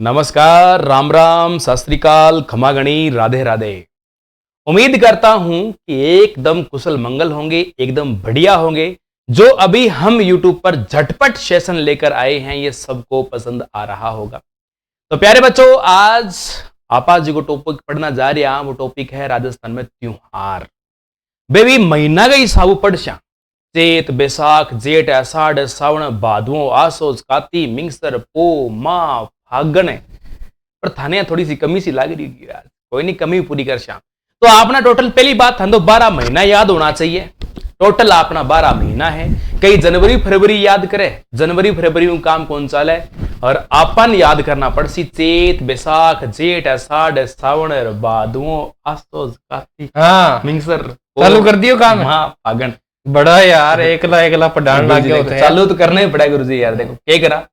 नमस्कार, राम राम, सत श्री अकाल, खमा गणी, राधे राधे। उम्मीद करता हूं कि एकदम कुशल मंगल होंगे, एकदम बढ़िया होंगे। जो अभी हम YouTube पर झटपट सेशन लेकर आए हैं, ये सबको पसंद आ रहा होगा। तो प्यारे बच्चों, आज आपा जी को टॉपिक पढ़ना जा रहे हैं। वो टॉपिक है राजस्थान में त्योहार। बेबी महीना गई साबु पढ़शा चेत, बैसाख, जेठ, आषाढ़, सावन, भादवों, आसोज, काती, मिंगसर, पो, माह, फागण। पर थाने थोड़ी सी कमी सी लग रही है यार। कोई नहीं, कमी पूरी कर श्याम। तो आपना टोटल पहली बात हम तो 12 महीना याद होना चाहिए। टोटल अपना 12 महीना है। कई जनवरी फरवरी याद करे, जनवरी फरवरी में काम कौन चाल है, और अपन याद करना पड़सी चेत, बैसाख, जेठ, आषाढ़, सावन, भादवों, आसोज, काती, मिंगसर। चालू कर दियो काम। हाँ, फागण। बड़ा यार एकला एकला पढ़ाने लग गए होते। चालू तो करना ही पड़ेगा गुरुजी यार। देखो क्या करा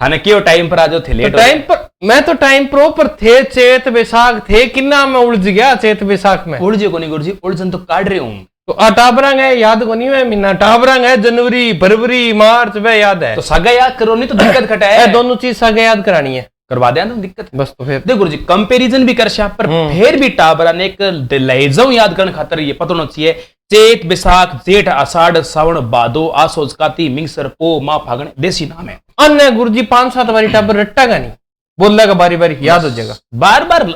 थाने क्यों टाइम पर आज थे लेट। टाइम पर मैं तो टाइम प्रॉपर थे। चेत बैसाख थे किन्ना में उलझ गया। चेत बैसाख में उलझे को नहीं गुरुजी, उलझन तो काट रहे हूँ। तो टाबरंग है याद को नहीं है महीना। टाबरंग है जनवरी फरवरी मार्च वे याद है। तो सागा याद करो, नहीं तो दिक्कत खटा है। दोनों चीज सागा याद करानी है, करवा दें तो दिक्कत बस। तो फिर देखो गुरुजी कंपैरिजन भी कर शा, पर फिर भी टाबरा ने एक लहजों याद करने खातर ये पता होना चाहिए। चेत, बैसाख, जेठ, आषाढ़, सावन, भादो, आसोज, काती, मिंगसर, पो, माह, फागण देसी नाम है। अन्य गुरुजी 5-7 बारी टाबर रट्टागा नहीं, बोलेगा बारी बारी याद हो जाएगा। बार बार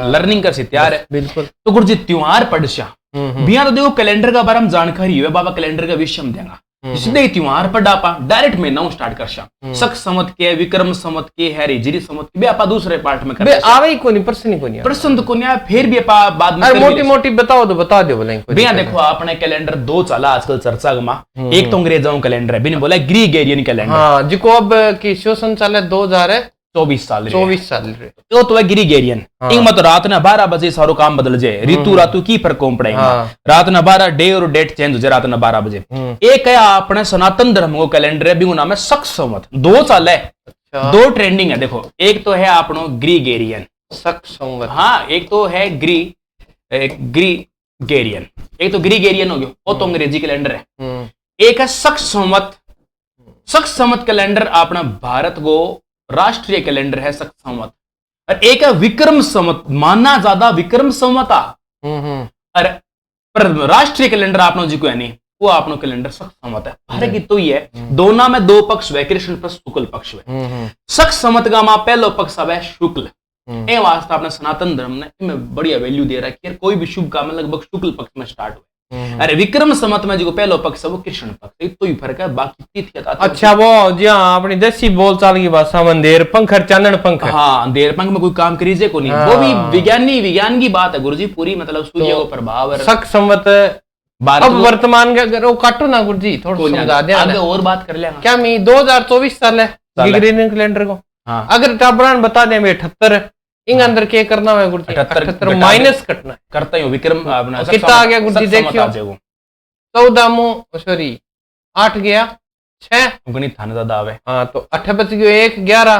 लर्निंग कर से तैयार है। बिल्कुल। तो गुरुजी त्योहार पढ़ शा बिया तो देखो कैलेंडर का बारे में जानकारी है बाबा। कैलेंडर का विषय हम देगा जिसने त्योहार पर डापा डायरेक्ट में नाउ स्टार्ट कर शा। शक समत के, विक्रम समत के, है हिजरी समत के, आपा दूसरे पार्ट में कर आवे ही कोनी, प्रश्न ही कोनी, प्रश्न तो कोनी। फिर भी आपा बाद में मोटी मोटी बताओ तो बता दो बोले। भैया देखो आपने कैलेंडर 2 चला आजकल चर्चा में। एक तो अंग्रेजों कैलेंडर है, बिन बोला ग्रीगोरियन कैलेंडर। हाँ, जिको अब की सेशन चले 2024 साल 24 साल रे। तो है ग्रीगोरियन। एक मत रात ना 12 बजे सारो काम बदल जाए। ऋतु रातु की फर्क कौन पड़ेगा। रात ना 12 डे और डेट चेंज हो जाए रात ना 12 बजे। एक है अपने सनातन धर्म को कैलेंडर है, बिगु नाम है शक संवत। 2 साल है। अच्छा। 2 ट्रेंडिंग है। देखो एक तो है अपनो ग्रीगोरियन शक संवत। हाँ, एक तो है ग्रीगोरियन। एक तो ग्रीगोरियन हो गया, वो तो अंग्रेजी कैलेंडर है। एक है शक संवत। शक संवत कैलेंडर अपना भारत को राष्ट्रीय कैलेंडर है शक संवत। और एक है विक्रम संवत, माना ज्यादा विक्रम संवत। और पर राष्ट्रीय कैलेंडर आपनो जी को है नहीं, वो आपनो कैलेंडर शक संवत है। फर्क तो ये है दोनों में 2 पक्ष है, कृष्ण पक्ष शुक्ल पक्ष है। शक संवत का मां पहलो पक्ष है शुक्ल। ए वास्ते आपने सनातन धर्म ने इनमें बढ़िया वैल्यू दे रखी है। कोई भी शुभ काम लगभग शुक्ल पक्ष में स्टार्ट हुआ। अरे विक्रम संवत में जो पहलो पक्ष है वो कृष्ण पक्ष, तो ही फर्क है, बाकी तिथि। अच्छा, वो जी हाँ, अपनी देसी बोलचाल की भाषा में देर पंखर चानन पंख। हाँ, देर पंख में कोई काम करीजे को नहीं। वो भी विज्ञान की बात है गुरुजी पूरी, मतलब सूर्य को प्रभाव। शक संवत अब वर्तमान का अगर वो काटो ना गुरुजी, थोड़ा समझा दे। आगे और बात कर लेंगे क्या। मैं 2024 साल है ग्रीगोरियन कैलेंडर को। हाँ। अगर टाबरान बता दें 78 इंग अंदर क्या करना है गुरुजी? 78 माइनस कटना करता ही विक्रम अपना कितना आ गया गुरुजी? देखियो 14 सॉरी 8 गया 6 गणित थाने ज्यादा आवे। हाँ, तो 8 बच गयो 1 11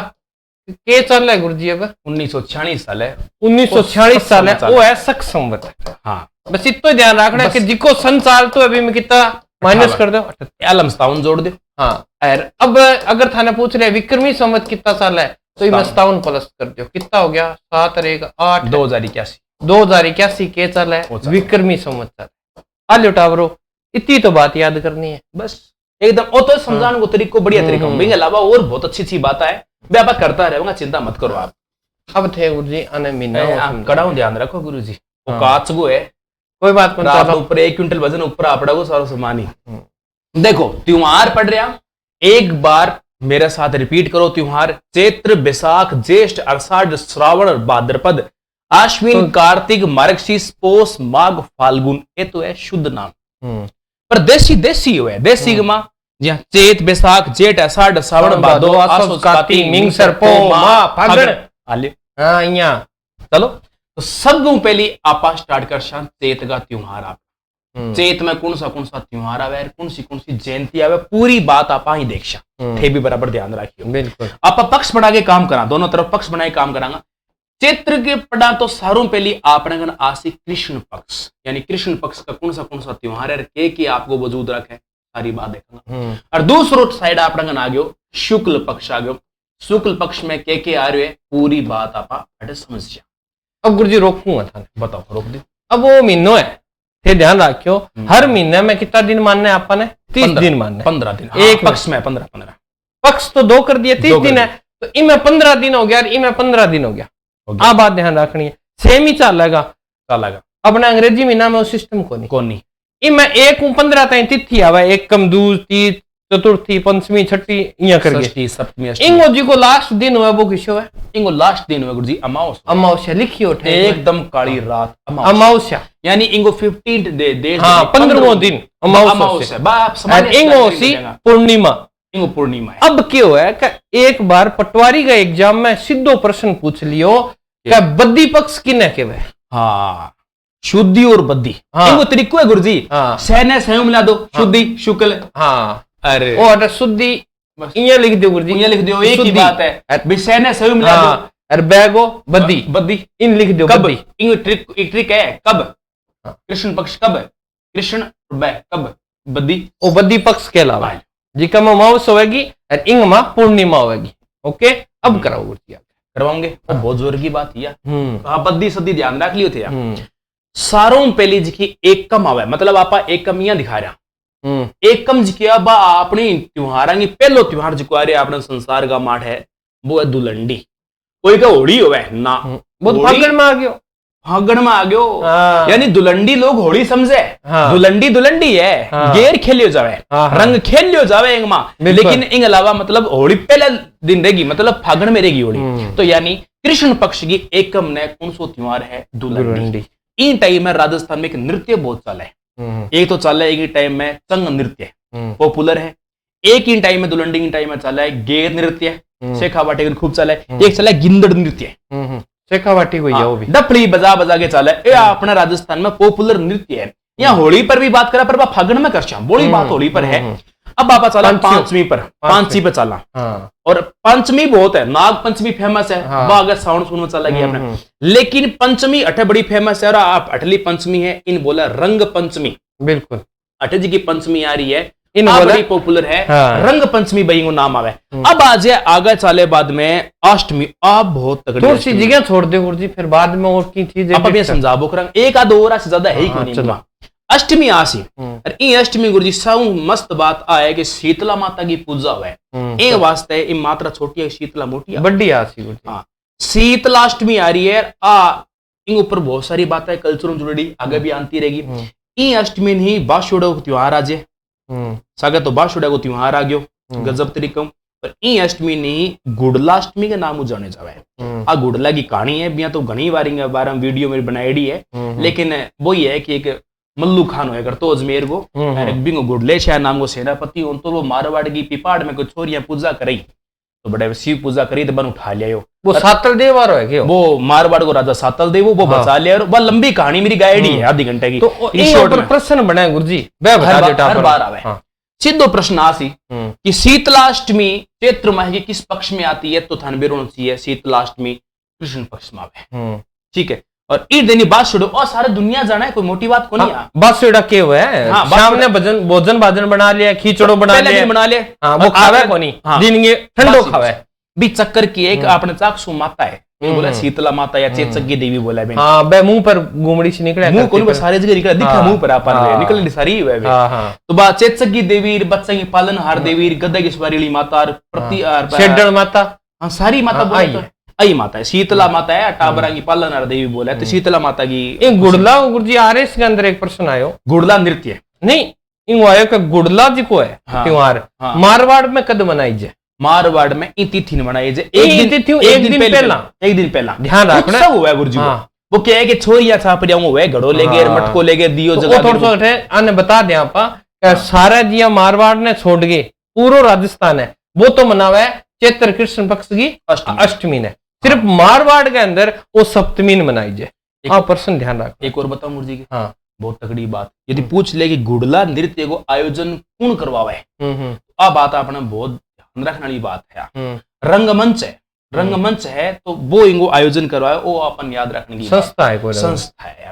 के चल है गुरुजी? अब 1946 साल है। 1946 साल है, वो है शक संवत। हाँ, बस इतना ध्यान रखना कि जिको सन साल तो अभी में कितना माइनस कर दो, अलम 57 जोड़ दो। हाँ, अब अगर थाने पूछ रहे विक्रमी संवत कितना साल है, तो 57 प्लस कर दो, कितना हो गया? 7 और 1 8 2081 के चल है विक्रमी संवत। आलो टावरो, इतनी तो बात याद करनी है बस एकदम। वो तो समझाने को तरीको बढ़िया तरीका है। इसके अलावा और बहुत अच्छी अच्छी बात है, व्यापार करता रहूंगा, चिंता मत करो आप। अब थे गुरुजी आने महीना कड़ा ध्यान रखो गुरुजी। वो कांच को है, कोई बात नहीं। ऊपर 1 क्विंटल वजन ऊपर आपड़ा को सारो सामान ही। देखो त्योहार पढ़ रहा, एक बार मेरे साथ रिपीट करो। त्योहार चैत्र, बैसाख, ज्येष्ठ, आषाढ़, श्रावण, भाद्रपद, आश्विन, कार्तिक, मार्गशीर्ष, पौष, माघ, फाल्गुन। ये तो है शुद्ध नाम। पर देसी हुए देसी मां जी हाँ, चैत, बैसाख, जेठ, आषाढ़, श्रावण, भादो, आसोज, काती, मिंगसर, पो, माह, फागण। हाँ, यहाँ चलो तो सब पहले आपा स्टार्ट कर चैत का त्योहार। आप चैत में कौन सा त्योहार आवे, कौन सी जयंती आवे, पूरी बात आप ही देख थे भी बराबर ध्यान रखियो। बिल्कुल। आप पक्ष बना के काम करा, दोनों तरफ पक्ष बना के काम करांगा। चैत्र के पड़ा तो सारों पहली आपने आसी कृष्ण पक्ष, यानी कृष्ण पक्ष का कौन सा त्योहार है के आपको वजूद रखे, सारी बात देखेंगे। और दूसरो साइड आपने आ गयो शुक्ल पक्ष आ गयो। शुक्ल पक्ष में के आ रहे पूरी बात आप अटे समझ जा। अब गुरुजी रोकूंगा था, बताओ, रोक दो। अब वो महीनो है, फिर ध्यान रखियो हर महीने में कितना दिन मानना है आपने? 30 दिन मानना है। 15 दिन एक पक्ष में 15 पक्ष तो 2 कर दिए, 30 दिन है, तो इनमें 15 दिन हो गया और इनमें 15 दिन हो गया। आ बात ध्यान रखनी है, सेम ही चलेगा। अपने अंग्रेजी महीना में वो सिस्टम को नहीं। इनमें 1-15 तक तिथि आवे, एक कम दूज, तीज, चतुर्थी, पंचमी, छठी, इया करके सप्तमी, इंगो जी को लास्ट दिन हुआ वो किसो है? इंगो लास्ट दिन हुआ गुरुजी अमावस्या लिखी उठे, एकदम काली रात अमावस्या, यानी इंगो 15 डे, हाँ 15वां दिन अमावस्या, इंगो सी पूर्णिमा, इंगो पूर्णिमा। अब क्यों है कि एक बार पटवारी का एग्जाम में सीधो प्रश्न पूछ लियो कि बद्दी पक्ष किने कहवे? हाँ, शुद्धि और बद्दी, हाँ। इंगो तरीको है गुरुजी। हाँ। सहने सहयोग मिला दो, शुद्धि शुक्ल। हाँ, अरे और शुद्धि इया लिख दो गुरुजी, इया लिख दो, एक ही बात है। सहने सहयोग मिला दो, और बैगो बद्दी इन लिख दो। कब इंगो ट्रिक है, कब कृष्ण पक्ष, कब कृष्ण कब बद्दी, ओ बद्दी पक्ष कहलावा जी। का अमावस्या होगी और इंग में पूर्णिमा होगी। ओके, अब कराओ गुरुजी, करवाओगे। बहुत जोर की बात है। बद्दी सद्दी ध्यान रख लियो थे। सारों पहली जी की एकम आवे, मतलब आपा एकम यहाँ दिखा रहा। एकम जी किया बा अपनी त्योहार की पहलो त्योहार जो आ रहा अपने संसार का माठ है वो है दुलंडी। कोई का होली होवे ना, वो फागण में आ गयो, फागण में आ गयो। यानी दुलंडी लोग होली समझे। दुलंडी है, गेर खेलियो जावे, रंग खेलियो जावे इंग मां, लेकिन इंग अलावा मतलब होली पहले दिन रहेगी, मतलब फागण में रहेगी होली। तो यानी कृष्ण पक्ष की एकम ने कौन सो त्योहार है? दुलंडी। इन टाइम में राजस्थान में एक नृत्य बहुत चला है। एक तो चल रहा है, एक टाइम में चंग नृत्य पॉपुलर है। एक ही टाइम में दुलंडी की टाइम में चला है गेर नृत्य, शेखावाटी खूब चला है। एक चला है गिंदड़ नृत्य, शेखावाटी को वो भी डफली बजा बजा के चला है। अपना राजस्थान में पॉपुलर नृत्य है। यहाँ होली पर भी बात करा पर फागण में कर बोली बात होली पर है। अब आप चला पांचवी पर, पांचवी पे चला। और पंचमी बहुत है, नाग पंचमी फेमस है, वह अगर साउंड सुन में चला गया अपने। लेकिन पंचमी अठे बड़ी फेमस है और आप अठली पंचमी है, इन बोला रंग पंचमी। बिल्कुल, अठे जी की पंचमी आ रही है, इन बड़ी पॉपुलर है। रंग पंचमी बई को नाम आवे। अब आज आगे चाले बाद में अष्टमी, आप बहुत तगड़ी थोड़ी सी जगह छोड़ दे गुरुजी, फिर बाद में और की चीजें आप अभी समझाबो करंग। एक आध और से ज्यादा है ही नहीं। अष्टमी आसी और ई अष्टमी गुरुजी सब मस्त बात आए कि शीतला माता की पूजा हुए। एक वास्ते ई मात्रा छोटी है, शीतला मोटी है, बड़ी आसी गुरुजी। हाँ, शीतलाष्टमी आ रही है। इन ऊपर बहुत सारी बातें कल्चर जुड़ी आगे भी आती रहेगी। ई अष्टमी ही बाशुड़ा को त्योहार आज है, सागा तो बाशुड़ा को त्योहार आ गयो गजब तरीका। पर ई अष्टमी नहीं गुड़लाष्टमी के नाम जाने जावे। आ गुड़ला की कहानी है, बिया तो घनी बार वीडियो मेरी बनाई है, लेकिन वही है कि एक मल्लू खान होया करतो अजमेर को, बिंगो गुडले शाह नाम को सेनापति, उन तो वो मारवाड़ की पिपाड़ में कुछ छोरियां पूजा करी, तो बड़े शिव पूजा करी तो बन उठा लिया। वो सातल देव वाला है क्या? वो मारवाड़ को राजा सातल देव वो बचा लिया। और वह लंबी कहानी मेरी गाइड ही है आधी घंटे की। तो इन प्रश्न बना गुरुजी, हर बार आवे सीधो प्रश्न आसी कि शीतलाष्टमी चैत्र माह की किस पक्ष में आती है? तो थानबेरों चाहिए शीतलाष्टमी कृष्ण पक्ष में आवे। ठीक है, और ईद दिन बात छोड़ो और सारे दुनिया जाना है, कोई मोटी बात को नहीं। बात छोड़ा के हुए है, शाम ने भोजन भाजन बना लिया, खींचड़ो बना लिया, वो खावे को नहीं, दिन ये ठंडो खावे भी चक्कर की। एक आपने चाकसू माता है, बोला शीतला माता या चेचकी देवी बोला है। हाँ, बे मुंह पर घुमड़ी से निकले, मुंह को सारे जगह निकला दिखा, मुंह पर आप निकल सारी है। तो बात चेचकी देवी, बच्चा की पालन हार देवी, गद्दा की सवारी माता, प्रति शेडल माता, हाँ सारी माता बोला आई माता है। शीतला माता है, टाबरा की पालन हार देवी बोला है। तो शीतला माता की गुड़ला गुरुजी आ रहे इसके अंदर एक प्रश्न आयो, गुड़ला नृत्य नहीं इन आयो का गुड़ला जी को है त्योहार मारवाड़ में कद मनाई जाए? मारवाड़ में ई तिथि न मनाई जाए, एक दिन पहला ध्यान रखना सब हुआ गुरुजी। वो क्या है कि छोरिया छापरिया हुए, घड़ो ले गए, मटको ले गए, दियो जगह थोड़ा सा अन्य बता दें आपा, सारा जिया मारवाड़ ने छोड़ गए, पूरा राजस्थान है वो तो मनावा है चैत्र कृष्ण पक्ष की अष्टमी ने। सिर्फ मारवाड़ के अंदर वो सप्तमी ने मनाई जाए। हाँ, पर्सन ध्यान रख। एक और बताओ मुर्जी की, हाँ बहुत तगड़ी बात, यदि पूछ ले कि गुड़ला नृत्य को आयोजन कौन करवावे, तो आ बात आपने बहुत ध्यान रखने वाली बात है। रंगमंच है, रंगमंच है तो वो इनको आयोजन करवाए, वो अपन याद रखने की संस्था है, कोई संस्था है।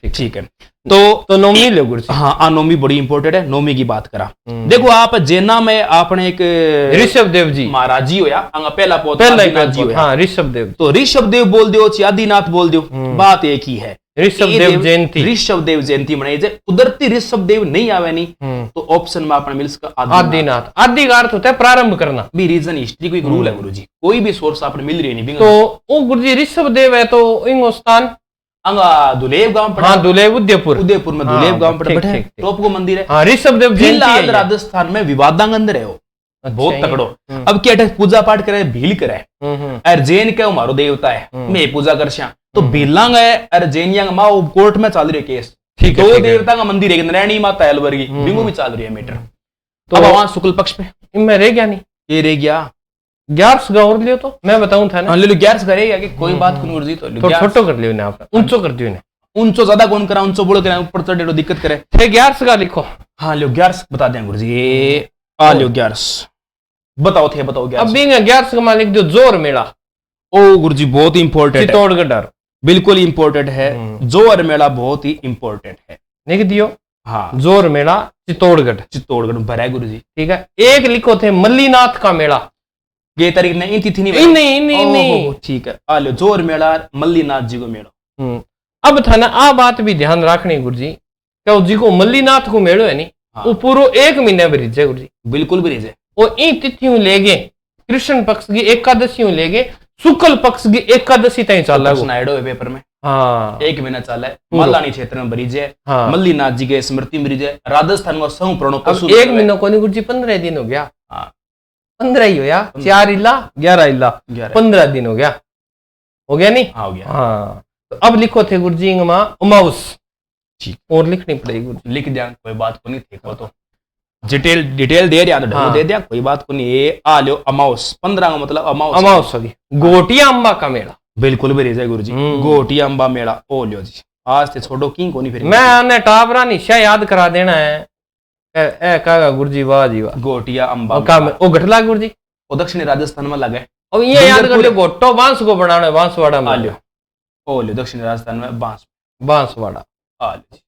ठीक है। तो नौमी लो गुरु जी। हाँ, नौमी बड़ी इंपॉर्टेंट है। नौमी की बात करा, देखो आप जेना में आपने एक ऋषभ देव जी महाराज जी होया, पहला पोत पहला आदिनाथ जी होया। हाँ, ऋषभ देव। तो ऋषभ देव बोल दो ची आदिनाथ बोल दो, बात एक ही है। ऋषभ देव जयंती, ऋषभ देव जयंती मनाई जाए। कुदरती ऋषभ देव नहीं आवे नहीं तो ऑप्शन में आपने मिल सका आदिनाथ। आदि का अर्थ होता है प्रारंभ करना। भी रीजन हिस्ट्री कोई रूल है गुरुजी, कोई भी सोर्स आपने मिल रही नहीं। तो वो गुरुजी ऋषभ देव है तो इंगो स्थान दुलेव गांव पड़ा। हाँ, दुलेव उदयपुर में दुलेव गांव पड़ा बैठे टॉप को मंदिर है। हाँ, ऋषभ देव फिलहाल राजस्थान में विवादांग है वो, बहुत तकड़ो। अब क्या पूजा पाठ करे, भील करे, और जैन के मारो देवता है, मैं पूजा कर तो भीलांग है और जैनियांग माँ कोर्ट में चल रही है केस। दो देवता का मंदिर है, नारायणी माता अलवर की, बिंगो में चल रही है मैटर। तो वहां शुक्ल पक्ष पे मैं रह गया नहीं, ये रह गया 11 का और लियो तो मैं बताऊं था ना, ले लो 11 करेगा कि कोई बात नहीं गुरुजी। तो छोटो कर लियो ना, आपने ऊंचो कर दियो ना, ऊंचो ज्यादा कौन करा, ऊंचो बोलो करा, ऊपर चढ़े तो दिक्कत करे। 11 का लिखो। हाँ लो 11 बता दें गुरुजी, ये आ लो 11 बताओ थे, बताओ 11। अब 11 का लिख दो जोर मेला। ओ गुरुजी बहुत इंपॉर्टेंट है, चित्तौड़गढ़ बिल्कुल इंपॉर्टेंट है। जोर मेला बहुत ही इंपॉर्टेंट है, लिख दियो। हाँ, जोर मेला चित्तौड़गढ़ भरा है गुरुजी। ठीक है, एक लिखो थे मल्लीनाथ का मेला। ये तारीख नहीं, इन तिथि नहीं, ठीक है। आ लो जोर मेला मल्लीनाथ जी को मेलो। अब था ना आ बात भी ध्यान रखनी गुरुजी, क्या जी को मल्लीनाथ को मेलो है नहीं, वो पूरा 1 महीने ब्रिज है गुरुजी, बिल्कुल ब्रिज है। और इन तिथियों ले गए, कृष्ण पक्ष की एकादशियों ले गए, शुक्ल पक्ष की एकादशी तय चल रहा है पेपर में। हाँ, 1 महीना चला है। मल्लानी क्षेत्र में ब्रिज है। हाँ, मल्लीनाथ जी के स्मृति ब्रिज है। राजस्थान में सौ प्रणो 1 महीना को नहीं गुरुजी, 15 दिन हो गया। हाँ, 15 ही हो गया, 4 इला 11 इला 15 दिन हो गया नहीं। हाँ, हो गया। हाँ, तो अब लिखो थे गुरुजी उमाउस, और लिखनी पड़ेगी गुरुजी। लिख दिया, कोई बात को नहीं थे तो डिटेल दे रहा तो दे दिया, कोई बात को नहीं। ये आ लो अमाउस, 15 का मतलब अमाउस होगी। गोटिया अम्बा का मेला, बिल्कुल भी रेजा गुरुजी, गोटिया अम्बा मेला। ओ लो जी, आज से छोड़ो की कोनी फिर मैं टाबरा निशा याद करा देना है। ए कहा गुरुजी, वाह जी वाह। गोटिया अम्बा ओ गठला गुरुजी, वो दक्षिणी राजस्थान में लगे। अब ये याद कर लो, गोटो बांस को बनाना है, बांसवाड़ा में। लो ओ लो, दक्षिणी राजस्थान में बांसवाड़ा। आ लो जी,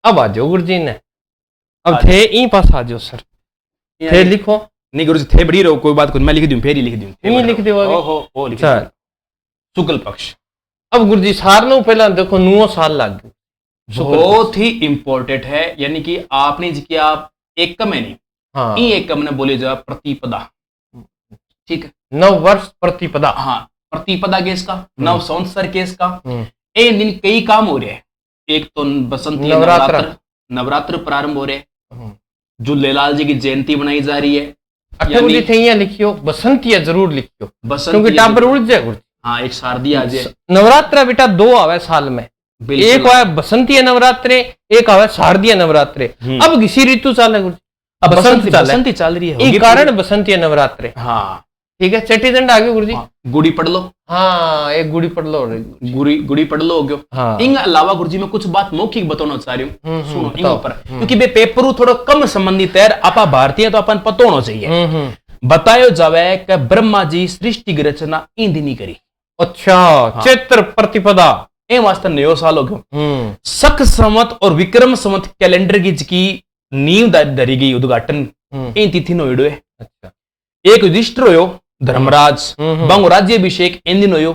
अब आ जाओ गुरुजी ने, अब थे ई पास आ जाओ सर, थे लिखो। नहीं गुरुजी थे बड़ी रहो, कोई बात को मैं लिख दूं, फिर ही लिख दूं। लिख दो ओ लिख दो शुक्ल पक्ष। अब गुरुजी सारनो पहला देखो 9 साल लग गए, बहुत ही इंपॉर्टेंट है। यानी कि आपने जी किया आप एकम है नहीं। हाँ, एकम ने बोले जा प्रतिपदा, ठीक है, 9 वर्ष प्रतिपदा। हाँ, प्रतिपदा केस का, 9 संवत्सर केस का। इन दिन कई काम हो रहे हैं। एक तो बसंती नवरात्र प्रारंभ हो रहे हैं, झूलेलाल जी की जयंती बनाई जा रही है। लिखियो बसंती जरूर लिखियो, क्योंकि टाबर उड़ जाए। हाँ, एक शारदी आ जाए। नवरात्रा बेटा 2 आवे साल में, एक आवे बसंती नवरात्रे, एक आवे शारदीय नवरात्रे। अब किसी ऋतु चाल है गुरुजी, अब बसंती चल रही है, इस कारण बसंती नवरात्रे। हाँ, ठीक है, चट्टी दंड आगे गुरुजी। गुड़ी पढ़ लो। हाँ, एक गुड़ी पढ़ लो, गुड़ी पढ़ लो हो गयो। हाँ, इन अलावा गुरुजी मैं कुछ बात मौखिक बताना चाह रही हूँ, सुनो इन ऊपर, क्योंकि बे पेपर थोड़ा कम संबंधित है, आपा भारतीय तो अपन पता होना चाहिए। बतायो जावे कि ब्रह्मा जी सृष्टि की रचना इन दिन करी। अच्छा, हाँ, चैत्र प्रतिपदा ए वास्ते नयो साल हो गयो। शक संवत और विक्रम संवत कैलेंडर की नींव धरी गई, उद्घाटन इन तिथि नो है। अच्छा, एक युधिष्ठिर होयो धर्मराज, बंग राज्यभिषेक इन दिन होयो।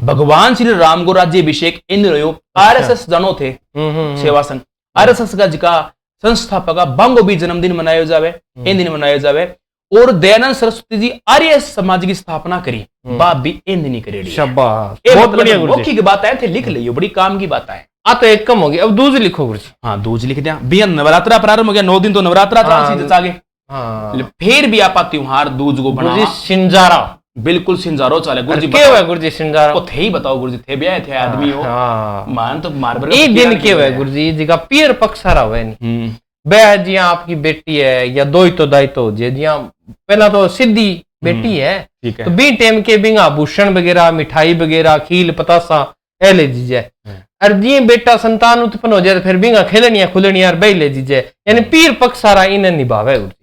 भगवान श्री राम को राज्यभिषेक इन दिन होयो। आरएसएस जानो थे सेवा संघ, आरएसएस का जिका संस्थापक बंगो भी जन्मदिन मनायो जावे, इन दिन मनायो जावे। और दयानंद सरस्वती जी आर्य समाज की स्थापना करी, बाप भी इन दिन करी। शाबाश, बहुत बढ़िया मौखिक बात है थे, लिख लियो, बड़ी काम की बात है। आ तो एक कम हो गई, अब दूज लिखो गुरुजी। हाँ, दूज लिख दिया। बिया नवरात्रा प्रारंभ हो गया, 9 दिन तो नवरात्रा आगे। हाँ, फिर भी आप त्योहार दूज को बना सिंजारा, बिल्कुल सिंजारो चाले गुरुजी। क्या है गुरुजी सिंजारा? थे ही बताओ गुरुजी, थे ब्याह थे आदमी हो। मान तो मार ये दिन क्या है गुरुजी जी का पीर पक्षारा हुआ नहीं। बह जिया आपकी बेटी है या दो ही तो दाई तो जिया पहला तो सीधी बेटी है, तो बी टेम के बिंग आभूषण वगैरह, मिठाई वगैरह, खील पतासा ए ले जीजे। और जी बेटा संतान उत्पन्न हो जाए फिर बिंगा खेलनिया खुलनिया और बही ले जीजे। यानी पीर पक्ष सारा इन्हें निभावे गुरुजी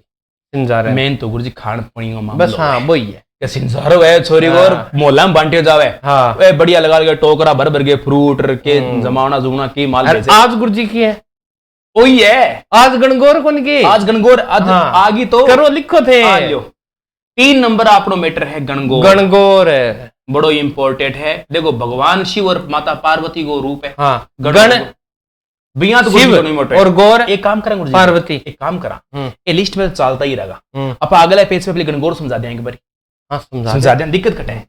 सिंजारा। मेन तो गुरुजी खान पानी का बस। हाँ, वही है, के सिंसारो है छोरी को और मोहल्ला में बांटियो जावे हाँ वे बढ़िया लगा के टोकरा भर भर के फ्रूट के जमावना जुगना की माल और बेचे आज गुरुजी की है वही है आज गणगौर कौन की आज गणगौर आज हाँ। आगी तो करो लिखो थे आ लो 3 नंबर आपनो मैटर है गणगौर गणगौर है बड़ो इम्पोर्टेंट है देखो भगवान शिव और माता पार्वती को रूप है हाँ गण बिया तो शिव और गौर एक काम करें गुरुजी पार्वती एक काम करा हम्म। ये लिस्ट में तो चलता ही रहेगा हम्म। अब अगले पेज पे अपने गणगौर समझा देंगे एक बार हाँ समझा दें दिक्कत कटे है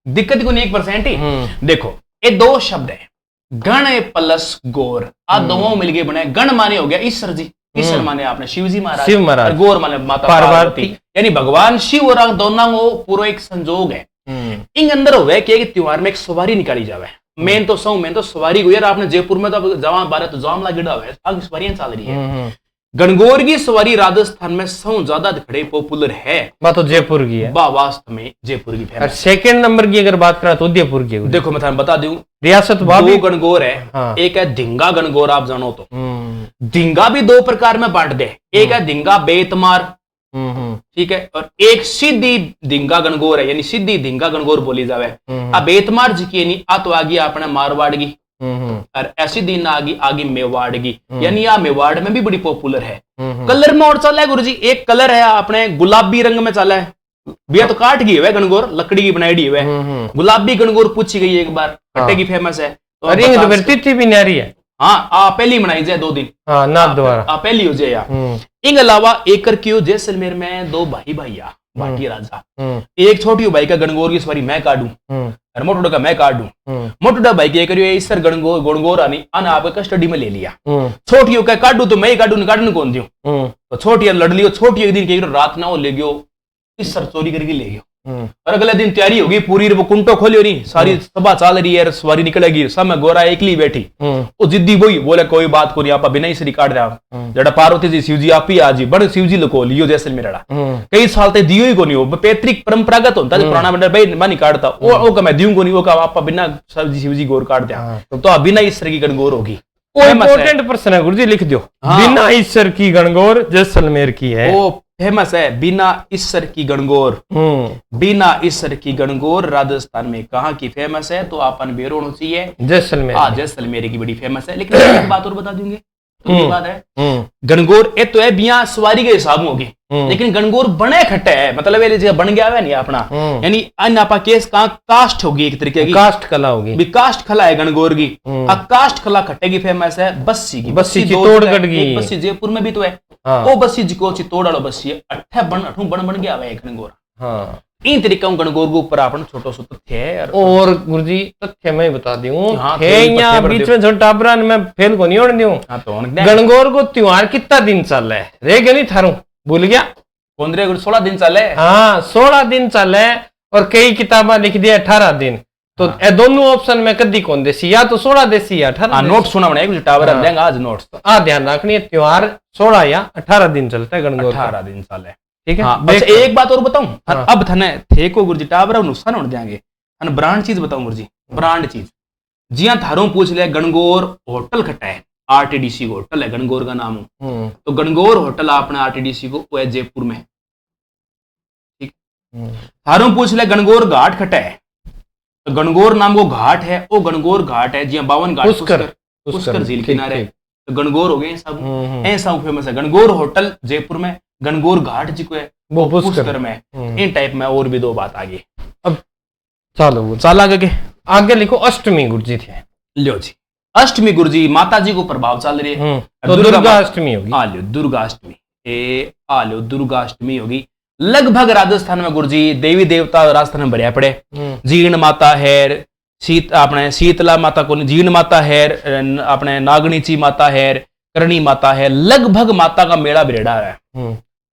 दिक्कत को नहीं 1% ही हम्म। देखो ये 2 शब्द है गण प्लस गौर आ दोनों मिलके बने गण माने हो गया ईश्वर जी ईश्वर माने आपने शिव जी महाराज शिव महाराज और गौर माने माता पार्वती यानी भगवान शिव और दोनों को पूरा एक संजोग है इन अंदर हुआ कि त्योहार में एक सवारी निकाली जावे मेन तो सवारी को यार आपने जयपुर में तो जवा बारह तो जाम लगा हुआ है आगे सवारियां चल रही है गणगौर की सवारी राजस्थान में सौ ज्यादा खड़े पॉपुलर है बात तो जयपुर की है वास्तव में जयपुर की और फेमस सेकंड नंबर की अगर बात करें तो उदयपुर की है। देखो मैं थाने बता दूं रियासत 2 गणगौर है हाँ। एक है धिंगा गणगौर आप जानो तो धिंगा भी 2 प्रकार में बांट दे एक है धिंगा बेतमार ठीक है और एक सीधी धिंगा गणगौर है यानी सीधी धिंगा गणगौर बोली जावे अब बेतमार जी की यानी आ तो आगी अपने मारवाड़ की और ऐसी दिन आगी मेवाड़ की यानी आ मेवाड़ में भी बड़ी पॉपुलर है कलर में और चला है गुरुजी एक कलर है अपने गुलाबी रंग में चला है बिया तो काट गई है गणगौर लकड़ी की बनाई हुई है गुलाबी गणगौर पूछी गई एक बार कट्टे की फेमस है तो तिथि भी न्यारी है हाँ पहली मनाई जाए 2 दिन हाँ नाथ द्वारा पहली हो जाए यार इन अलावा एकर क्यों जैसलमेर में 2 भाई भाटी राजा एक छोटी भाई का गणगौर की सवारी मैं काटूं और मोटोड़ा का मैं काटूं मोटोड़ा भाई के करियो इस सर गणगौर आनी आना आपका कस्टडी में ले लिया छोटियों का काटू तो मैं ही काटू काटने कौन दियो तो छोटी लड़ लियो छोटी एक दिन के रात ना हो ले गयो इस सर चोरी करके ले गयो और अगले दिन तैयारी होगी पूरी वो कुंटो खोलियो नहीं सारी सभा चल रही है सवारी निकलेगी सब में गोरा एकली बैठी वो जिद्दी वही बोले कोई बात को नहीं आप बिना ही से काट रहा जड़ा पार्वती जी शिव जी आप ही आज बड़े शिव जी को लियो जैसलमेर कई साल तक दियो ही को नहीं हो पैतृक परंपरागत होता है पुराना मंडल भाई नहीं काटता वो मैं दियो को नहीं वो आप बिना शिव जी गोर काट दिया तो बिना ईश्वर की गणगौर होगी इंपॉर्टेंट प्रश्न है गुरुजी लिख दो बिना ईश्वर की गणगौर जैसलमेर की है वो फेमस है बिना ईश्वर की गणगौर बिना ईश्वर की गणगौर राजस्थान में कहाँ की फेमस है तो अपन बेरो होना चाहिए जैसलमेर जैसलमेर की बड़ी फेमस है लेकिन एक बात और बता दूंगे तो बात है गणगौर ये तो है बिया सवारी के हिसाब होगी लेकिन गणगौर बने खट्टे है मतलब ये जगह बन गया है नहीं अपना यानी अन्य आपा केस कहाँ कास्ट होगी एक तरीके की कास्ट कला होगी कास्ट कला है गणगौर की कास्ट कला खट्टे की फेमस है बस्सी की बस्सी चित्तौड़गढ़ की बस्सी जयपुर में भी तो है वो बस्सी जिको चित्तौड़ वाला बस्सी है अट्ठा बन गया है गणगौर हाँ इन तरीका गणगौर के ऊपर अपन छोटो सो तथ्य है और गुरुजी तथ्य मैं बता दूं यहाँ बीच में छोटा टाबरान में फेल को नहीं ओढ़ दूं गणगौर को त्योहार कितना दिन चल रहा है रे गया नहीं थारू भूल गया 16 दिन चले हाँ 16 दिन चले और कई किताबा लिख दिया 18 दिन तो ए दोनों ऑप्शन में कदी कौन देसी या तो 16 देसी या 18 नोट सुना बना कुछ टावर देंगे आज नोट्स तो ध्यान रखनी है त्योहार 16 या 18 दिन चलता है गणगौर 18 दिन चले ठीक है अच्छा एक बात और बताऊं अब थने थे को गुरुजी टावर नुकसान होने देंगे ब्रांड चीज बताऊं गुरुजी ब्रांड चीज जिया थारों पूछ ले गणगौर होटल खट्टा है आरटीडीसी होटल है गणगौर का नाम तो गणगौर होटल आपने आरटीडीसी को वो है जयपुर में ठीक थारों पूछ ले गणगौर घाट खट्टा है तो गणगौर नाम को घाट है वो गणगौर घाट है जिया 52 घाट पुष्कर झील किनारे तो गणगौर हो गए सब ऐसा फेमस है गणगौर होटल जयपुर में गणगौर घाट जी को है वो पुष्कर में इन टाइप में और भी 2 बात आगे अब चलो चाल आगे लिखो अष्टमी गुरुजी थे लियो जी अष्टमी गुरुजी माता जी को प्रभाव चल रही है तो दुर्गा अष्टमी होगी आ लियो दुर्गा अष्टमी दुर्गा अष्टमी होगी लगभग राजस्थान में गुरुजी देवी देवता राजस्थान में भरिया पड़े जीर्ण माता है अपने शीतला माता को जीर्ण माता है अपने नागणीची माता है करणी माता है लगभग माता का मेला बिरेड़ा है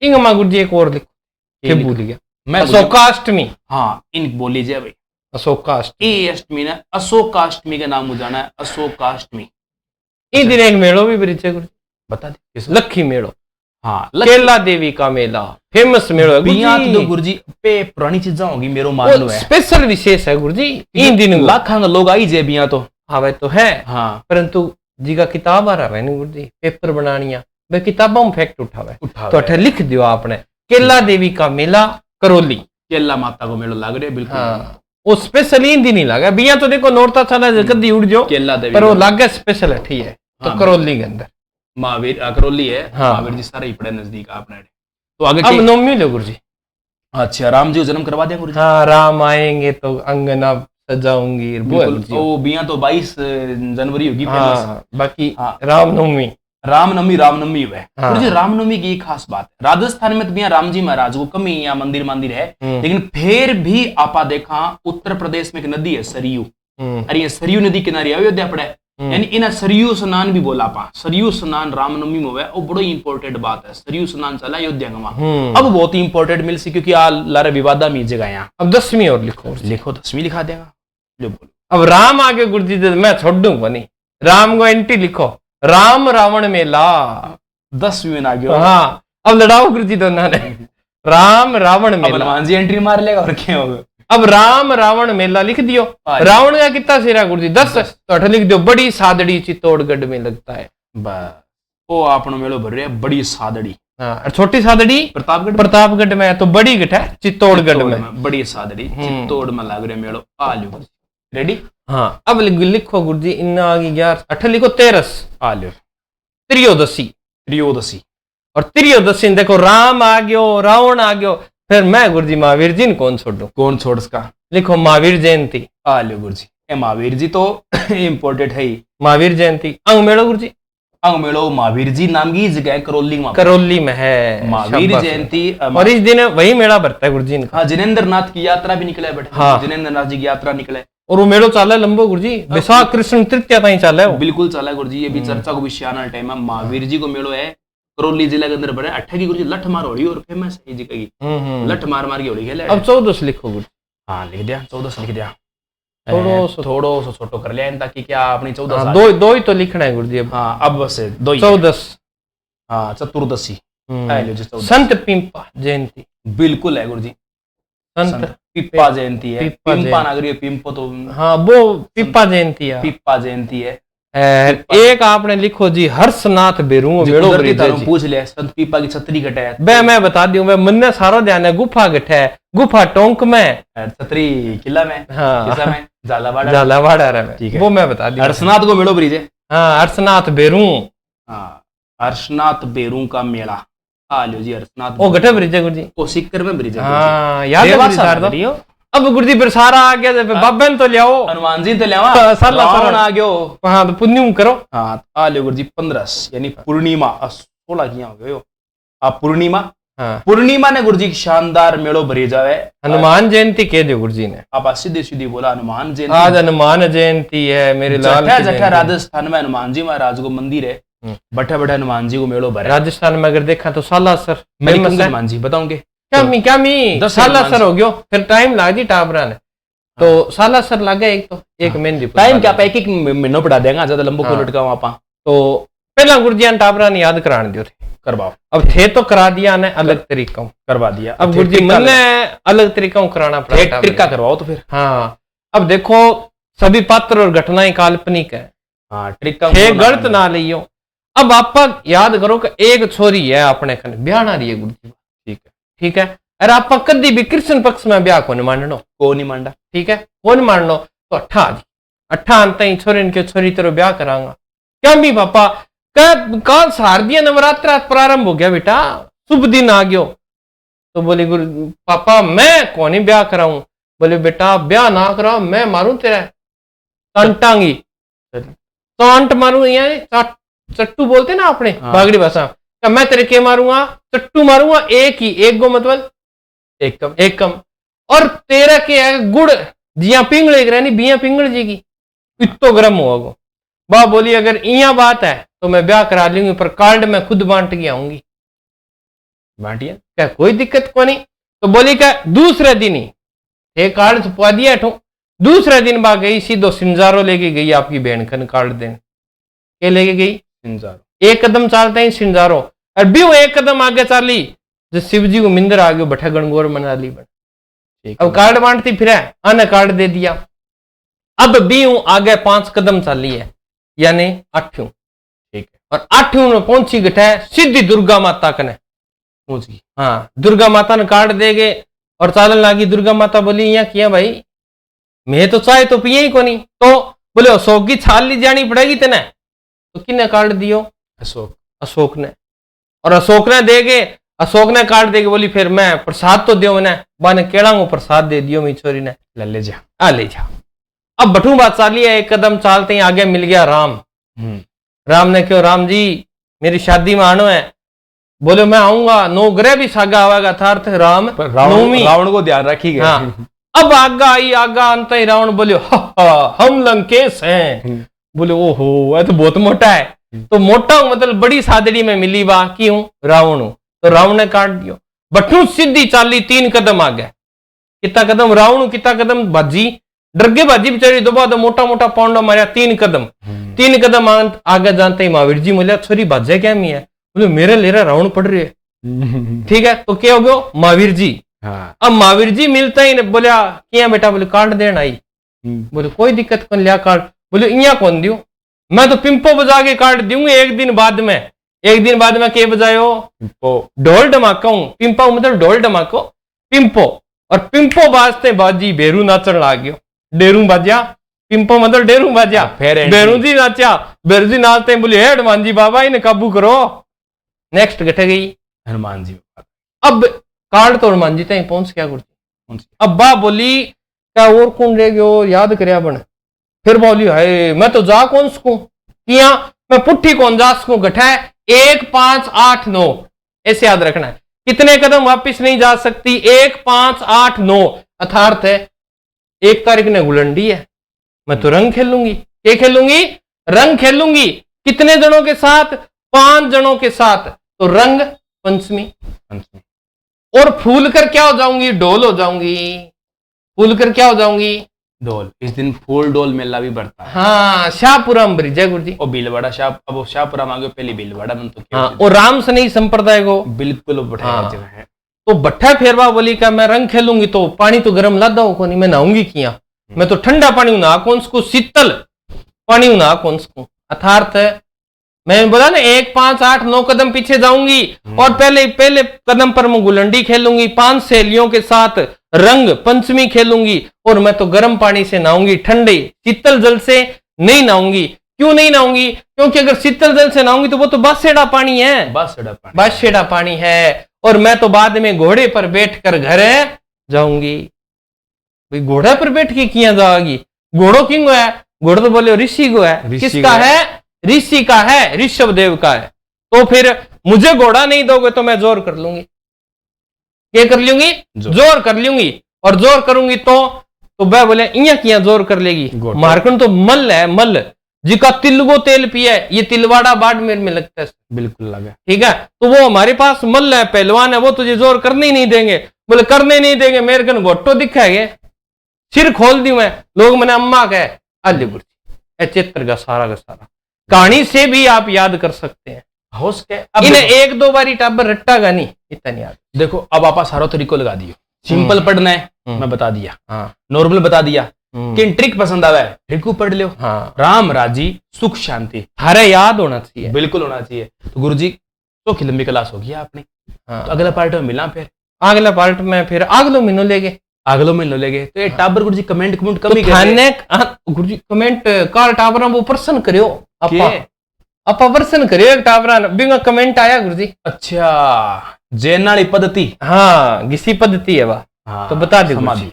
इंगमा गुरुजी एक और लिखो भूल गया मैं अशोकाष्टमी हाँ इन बोल लीजिए भाई अशोकाष्टमी अष्टमी ने अशोकाष्टमी का नाम जाना है अशोकाष्टमी इन दिन एक मेड़ो भी बरीचे गुरु बता दे लक्खी मेड़ो हाँ केला देवी का मेला फेमस मेड़ो है तो गुरुजी पे पुरानी चीजा होगी मेरो मान लो है स्पेशल विशेष है गुरुजी इन दिनों लाखों लोग आई जे बिया तो हाँ वह तो है हाँ परंतु जी का किताब आ रहा है ना गुरुजी पेपर बनानिया वह किताबों में फैक्ट उठावे तो अठे लिख दियो आपने केला देवी का मेला करौली केला माता को मेलो लाग रहा है बिल्कुल। हाँ वो स्पेशल ईंदी नहीं लगा बिया तो देखो नौरता साला कदी उड़ जो केला देवी पर वो लागे स्पेशल है ठीक है। तो हाँ, करौली के अंदर महावीर करौली है। हाँ। महावीर जी सारा ही पड़े नजदीक आपने। तो आगे अब नवमी लो गुरु जी। अच्छा राम जी को जन्म करवा दिया गुरु जी। हाँ राम आएंगे तो अंगना सजाऊंगी बिल्कुल। वो बिया तो 22 जनवरी होगी। हाँ बाकी हाँ। रामनवमी रामनवमी हुआ है। हाँ। गुरु जी रामनवमी की एक खास बात है, राजस्थान में तो बिया राम जी महाराज को कमी या मंदिर है, लेकिन फिर भी आपा देखा उत्तर प्रदेश में एक नदी है सरयू। अरे ये सरयू नदी किनारे अयोध्या पड़े, यानी इन सरयू स्नान भी बोला पा। सरयू स्नान रामनवमी में हुआ, वो बड़ो इंपॉर्टेंट बात है। सरयू स्नान चला अयोध्या का वहां। अब बहुत ही इंपॉर्टेंट मिल सी क्योंकि आ लारे विवादा में जगह यहाँ। अब 10वीं और लिखो लिखो 10वीं लिखा देगा जो बोलो। अब राम आगे गुरु जी मैं छोड़ दूंगा नहीं, राम को एंटी लिखो राम रावण मेला 10वीं में आ गया। हाँ अब लड़ाओ गुरु जी दोनों ने राम रावण मेला। हनुमान जी एंट्री मार लेगा और क्या होगा। अब राम रावण मेला लिख दियो। रावण का कितना सिरा गुरु जी 10 तो 8 लिख दियो। बड़ी सादड़ी चित्तौड़गढ़ में लगता है। वो आपनो मेलो भर रहे बड़ी सादड़ी। हाँ छोटी सादड़ी प्रतापगढ़ में है, तो बड़ी गठ है चित्तौड़गढ़ में। बड़ी सादड़ी चित्तौड़ में लग रहे मेलो। आ लो रेडी। हाँ अब लिखो गुरु जी इन आगे 11 8 लिखो 13 आ लो त्रियोदशी और त्रियोदशी देखो राम आ गयो रावण आ गयो। फिर मैं गुरु जी महावीर जी ने कौन छोड़ू। कौन छोड़ इसका लिखो महावीर जयंती। आ लो गुरु जी ए महावीर जी तो इम्पोर्टेंट है ही। महावीर जयंती अंग मेलो गुरु जी। अंग मेलो महावीर जी नाम की जगह करौली में है महावीर जयंती। और इस दिन वही मेला भरता है गुरु जी ने। हाँ जिनेन्द्र नाथ की यात्रा भी निकले बेटा। हाँ जिनेन्द्र नाथ जी की यात्रा निकले और वो मेलो चाला लंबो गुरु जी विशाख कृष्ण तृतीया ताई चाला है। बिल्कुल चाला गुरु जी। ये भी चर्चा को विषय आना टाइम है। महावीर जी को मेलो है करौली जिला के अंदर बने। 8 की गुरु जी लठ मार होली और फेमस है जी की। लठ मार की होली खेले। अब 14 लिखो गुरु। हाँ लिख दिया 14 लिख दिया। थोड़ो सो छोटो कर लिया ताकि क्या अपनी 14 दो ही तो लिखना है गुरु जी। हाँ अब बस 2 14। हाँ चतुर्दशी संत पिंपा जयंती। बिल्कुल है गुरु जी। संत पिप्पा जयंती है। पिंपा नागरी पिंपो तो हाँ वो पिप्पा जयंती है। पिप्पा जयंती है। एक आपने लिखो जी हर्षनाथ बेरू पूछ लिया संत पिप्पा की छतरी घट है। बे मैं बता दूं मैं मन सारो ध्यान है। गुफा घट है गुफा टोंक में छतरी किला में। हाँ किला में झालावाड़ा में। वो मैं बता दूं हर्षनाथ को मेलो ब्रिज है। हाँ हर्षनाथ बेरू। हाँ हर्षनाथ बेरू का मेला। आ लो जी हर्षनाथ वो घटे ब्रिज है गुरु जी। वो सिक्कर में ब्रिज है। हाँ याद है अब गुरु जी फिर सारा आ गया बाबे ने तो ले आओ हनुमान जी तो ले आओ रावण आ गयो। हाँ तो पुण्य करो। हाँ आ लो गुरु जी 15 यानी पूर्णिमा 16 किया हो गयो। आप पूर्णिमा। हाँ पूर्णिमा ने गुरु जी शानदार मेलो भरी जावे। हनुमान जयंती कह दो गुरु जी ने। आप सीधे सीधी बोला हनुमान जयंती। आज हनुमान जयंती है मेरे लाल। जठा राजस्थान में हनुमान जी महाराज को मंदिर है। बैठे बैठे हनुमान जी को मेलो भरे। राजस्थान में अगर देखा तो सालासर हनुमान जी बताऊंगे क्या मी सालासर हो गयो। फिर टाइम लाग दी टाबरा ने तो सालासर लागे एक तो एक मेहंदी टाइम क्या एक एक महीनों पढ़ा देगा ज्यादा लंबो को लटका वहां तो पहला गुरु जी टाबरा ने याद कराने दियो थे करवाओ। अब थे तो करा दिया ने अलग तरीका करवा दिया। अब गुरु जी मैंने अलग तरीका कराना पड़ा तरीका करवाओ तो फिर। हाँ अब देखो सभी पात्र और घटनाएं काल्पनिक है। हाँ ट्रिका गलत ना लियो। अब आप याद करो कि एक छोरी है अपने खन ब्याह ना रही है गुरु जी। ठीक है अरे आप कदी भी कृष्ण पक्ष में ब्याह को नहीं माननो को नहीं मानना। ठीक है को नहीं माननो तो 18 अंत छोरी के छोरी तेरो ब्याह करांगा क्या भी पापा कल शारदीय नवरात्र प्रारंभ हो गया बेटा शुभ दिन आ गयो। तो बोले गुरु पापा मैं कौन ही ब्याह कराऊं। बोले बेटा ब्याह ना कराओ मैं मारूं तेरा टांगी टांट मारूं। यहाँ चट्टू बोलते ना अपने बागड़ी भाषा क्या मैं तेरे के मारूंगा चट्टू मारूंगा। एक गो मतलब एक कम और तेरा के गुड़ जिया पिंगले रहनी बिया पिंगल जी की इतो गर्म हुआ गो। बा बोली अगर इया बात है तो मैं ब्याह करा लूंगी पर कार्ड में खुद बांट के आऊंगी। बांटिया क्या कोई दिक्कत को नहीं। तो बोली क्या दूसरे दिन ही एक कार्ड छुपवा दिया ठो। दूसरे दिन बा गई सीधो सिंजारो लेके गई आपकी बहन खन कार्ड देने के लेके गई सिंजारो। एक कदम चालता ही सिंजारो और भी वो एक कदम आगे चाली जो शिव जी को मिंदर आ गयो बैठा गणगौर मना ली बन। अब कार्ड बांटती फिर अन कार्ड दे दिया। अब भी हूं आगे 5 कदम चाली है यानी 8। ठीक है और 8 में पहुंची गठा सीधी दुर्गा माता कने पहुंच गई। हाँ दुर्गा माता ने कार्ड दे गए और चालन लागी। दुर्गा माता बोली यहाँ किया भाई, मैं तो चाय तो पिए ही को नहीं। तो बोले अशोक की छाल ली जानी पड़ेगी तेने। तो किने काट दियो? अशोक। अशोक ने। और अशोक ने देगे, अशोक ने काट देगे। बोली फिर मैं प्रसाद तो दियो मैंने, बाने केड़ा प्रसाद दे दियो मेरी छोरी ने। ले जा, आ ले जा। अब बठू बात चाली है, एक कदम चालते ही आगे मिल गया राम। राम ने क्यों, राम जी मेरी शादी में आनो है। बोले मैं आऊंगा, नो ग्रह भी सागा आवेगा था अर्थ राम रावण को ध्यान रखी गया। हाँ। अब आगा आई, आगा अंत ही रावण बोले हम लंकेश हैं। बोले ओहो ये तो बहुत मोटा है। तो मोटा हूं मतलब बड़ी सादड़ी में मिली बा की हूं, रावण हूं। तो रावण ने काट दियो। बठू सीधी चाली 3 कदम आ गए। कितना कदम रावण, कितना कदम बाजी, डरगे बाजी बेचारी दबा दो मोटा मोटा पाउंडा मारा 3 कदम। 3 कदम आगे जानते ही महावीर जी बोलिया छोरी बाजे क्या मी है। बोले मेरे ले रहा रावण पड़ रही है। ठीक है तो क्या हो गयो, महावीर जी। हाँ। अब महावीर जी मिलता ही बोलिया किया बेटा। बोले काट देना आई। बोले कोई दिक्कत कौन लिया काट। बोले इया कौन दियो, मैं तो पिंपो बजा के काट दूंगी 1 दिन बाद में। 1 दिन बाद में के बजायो, ढोल ढमाका हूं। पिंपा मतलब ढोल ढमाको, पिंपो। और पिंपो बाजते बाजी बेरू नाचन लाग गयो। डेरू बाजा, पिंपो मतलब डेरू बाजा। बेरू जी नाचा, बेरू जी नाचते बोले हे हनुमान जी बाबा इन्हें काबू करो। नेक्स्ट घट गई हनुमान जी। अब कार्ड तो हनुमान जी तक पहुंच गया गुरु। अब बा बोली क्या और कौन रह गयो याद करया बन। फिर बोली हाय मैं तो जा कौन सकूं, किया मैं पुट्ठी कौन जा सकूं। गठा 1 5 8 9 ऐसे याद रखना है। कितने कदम वापिस नहीं जा सकती, 1 5 8 9 अर्थात है 1 तारीख ने गुलंडी है, मैं तो रंग खेलूंगी। क्या खेलूंगी? रंग खेलूंगी। कितने जनों के साथ? 5 जनों के साथ। तो रंग पंचमी। और फूल कर क्या हो जाऊंगी? डोल हो जाऊंगी। फूल कर क्या हो जाऊंगी? डोल। इस दिन फूल डोल मेला भी बढ़ता है। हाँ शाहपुरम ब्रिज है गुरु जी। और भीलवाड़ा शाह, अब वो शाहपुरम आ गए, पहले भीलवाड़ा में तो क्या। हाँ, और राम सनई संप्रदाय को बिल्कुल बढ़िया जगह है। तो बट्ठा फेरवा बोली का मैं रंग खेलूंगी तो पानी तो गर्म लादा हो को नहीं, मैं नहाऊंगी किया। मैं तो ठंडा पानी नहा कौन सकूं, शीतल पानी नहा कौन सकूं। अर्थात मैंने बोला ना 1 5 8 9 कदम पीछे जाऊंगी और पहले कदम पर मैं गुलंडी खेलूंगी। 5 सहेलियों के साथ रंग पंचमी खेलूंगी और मैं तो गर्म पानी से नहाऊंगी, ठंडे शीतल जल से नहीं नहाऊंगी। क्यों नहीं नहाऊंगी? क्योंकि अगर शीतल जल से नहाऊंगी तो वो तो बासेड़ा पानी है, बासेड़ा पानी है। और मैं तो बाद में घोड़े पर बैठकर घर जाऊंगी। भाई घोड़े पर बैठ के किया जाएगी? घोड़ो किंग है? घोड़ो तो बोले ऋषि को है। किसका है? ऋषि का है, ऋषभ देव का है। तो फिर मुझे घोड़ा नहीं दोगे तो मैं जोर कर लूंगी। क्या कर लूंगी? जोर कर लूंगी। और जोर करूंगी तो वह बोले इया किया जोर कर लेगी। मारकन तो मल है, मल जिका तिलगो तेल पिए, ये तिलवाड़ा बाड़मेर में लगता है। बिल्कुल लगा। ठीक है तो वो हमारे पास मल है, पहलवान है, वो तुझे जोर करने ही नहीं देंगे। बोले करने नहीं देंगे, मेरे कन घोटो दिखाएंगे, सिर खोल दी मैं। लोग मैंने अम्मा कहे अलीपुर चित्र का सारा कहानी से भी आप याद कर सकते हैं। होश के इन्हें 1-2 बारी टाबर रट्टा गा नहीं, इतना याद। देखो अब आप सारा तरीको लगा दियो। सिंपल पढ़ना है मैं बता दिया, नॉर्मल बता दिया। किन ट्रिक पसंद आवा है ट्रिक को पढ़ लो। राम राजी सुख शांति हरे याद होना चाहिए, बिल्कुल होना चाहिए। तो गुरुजी तो लंबी क्लास हो गया आपने। तो अगला पार्ट में मिला, फिर अगला पार्ट में फिर अगलो महीनों लेगे, अगलो महीनों लेगे। तो ये टाबर गुरुजी कमेंट कम ही गुरुजी कमेंट कार टाबरा वो प्रश्न करियो, अपा प्रश्न करियो एक टाबरा बिना कमेंट आया गुरुजी। अच्छा जैनाली पद्धति, हाँ घिसी पद्धति है वह। तो बता दो समाधि।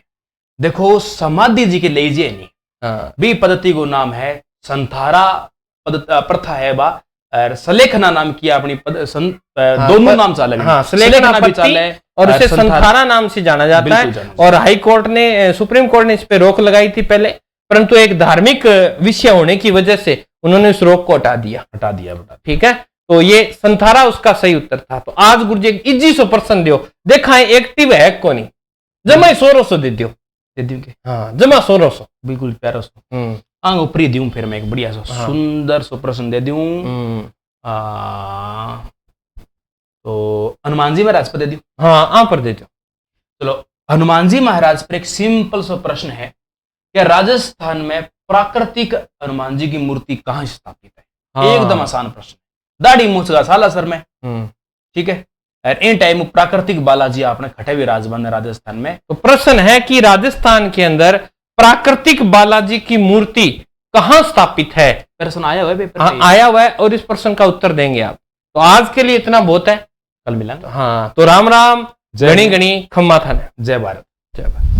देखो समाधि जी के लीजिए नहीं भी पद्धति को नाम है संथारा प्रथा है बा और सलेखना नाम किया अपनी दोनों नाम चाले। सलेखना भी चाले और उसे संथारा नाम से जाना जाता है। और हाई कोर्ट ने, सुप्रीम कोर्ट ने इस पे रोक लगाई थी पहले, परंतु एक धार्मिक विषय होने की वजह से उन्होंने उस रोक को हटा दिया। ठीक है तो ये संथारा उसका सही उत्तर था। तो आज गुरुजी एक इजी सो प्रश्न दियो, देखा है एक्टिव है को नहीं, जमा 100 दे दियो के। हाँ जमा 100 बिल्कुल प्यारा सो आंग ऊपरी दूं। फिर मैं एक बढ़िया सो सुंदर सो प्रश्न दे दूं। तो हनुमान जी महाराज पर दे दूं। हाँ आ पर दे दो। चलो हनुमान जी महाराज पर एक सिंपल सा प्रश्न है कि राजस्थान में प्राकृतिक हनुमान जी की मूर्ति कहाँ स्थापित है? एकदम आसान प्रश्न। दाढ़ी मूछ का साला सर में, ठीक है, और इन टाइम प्राकृतिक बालाजी आपने खटे विराजमान है राजस्थान में। तो प्रश्न है कि राजस्थान के अंदर प्राकृतिक बालाजी की मूर्ति कहां स्थापित है? प्रश्न आया हुआ है पेपर हाँ, में। आया हुआ है और इस प्रश्न का उत्तर देंगे आप। तो आज के लिए इतना बहुत है, कल मिलेंगे। हाँ। तो राम राम, जय गणी गणी, खम्मा थाने। जय भारत। जय भारत।